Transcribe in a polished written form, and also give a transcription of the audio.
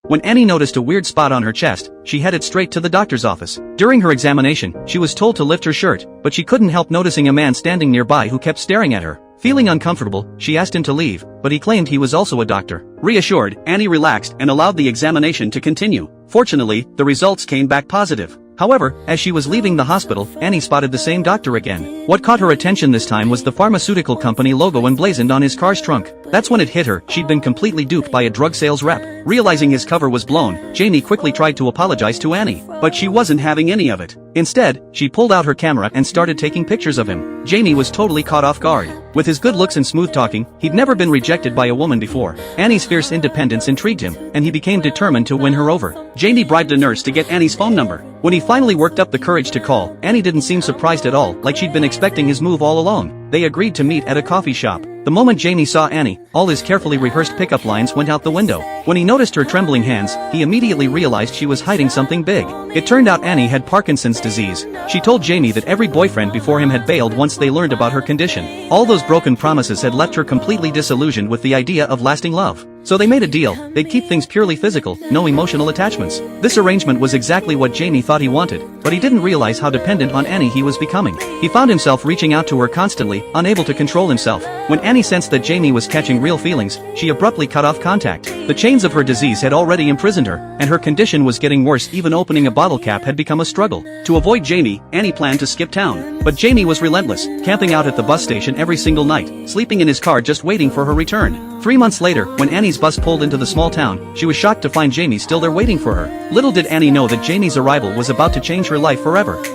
When Annie noticed a weird spot on her chest, she headed straight to the doctor's office. During her examination, she was told to lift her shirt, but she couldn't help noticing a man standing nearby who kept staring at her. Feeling uncomfortable, she asked him to leave, but he claimed he was also a doctor. Reassured, Annie relaxed and allowed the examination to continue. Fortunately, the results came back positive. However, as she was leaving the hospital, Annie spotted the same doctor again. What caught her attention this time was the pharmaceutical company logo emblazoned on his car's trunk. That's when it hit her, she'd been completely duped by a drug sales rep. Realizing his cover was blown, Jamie quickly tried to apologize to Annie, but she wasn't having any of it. Instead, she pulled out her camera and started taking pictures of him. Jamie was totally caught off guard. With his good looks and smooth talking, he'd never been rejected by a woman before. Annie's fierce independence intrigued him, and he became determined to win her over. Jamie bribed a nurse to get Annie's phone number. When he finally worked up the courage to call, Annie didn't seem surprised at all, like she'd been expecting his move all along. They agreed to meet at a coffee shop. The moment Jamie saw Annie, all his carefully rehearsed pickup lines went out the window. When he noticed her trembling hands, he immediately realized she was hiding something big. It turned out Annie had Parkinson's disease. She told Jamie that every boyfriend before him had bailed once they learned about her condition. All those broken promises had left her completely disillusioned with the idea of lasting love. So they made a deal, they'd keep things purely physical, no emotional attachments. This arrangement was exactly what Jamie thought he wanted, but he didn't realize how dependent on Annie he was becoming. He found himself reaching out to her constantly, unable to control himself. When Annie sensed that Jamie was catching real feelings, she abruptly cut off contact. The chains of her disease had already imprisoned her, and her condition was getting worse. Even opening a bottle cap had become a struggle. To avoid Jamie, Annie planned to skip town. But Jamie was relentless, camping out at the bus station every single night, sleeping in his car just waiting for her return. 3 months later, when Annie's bus pulled into the small town, she was shocked to find Jamie still there waiting for her. Little did Annie know that Jamie's arrival was about to change her life forever.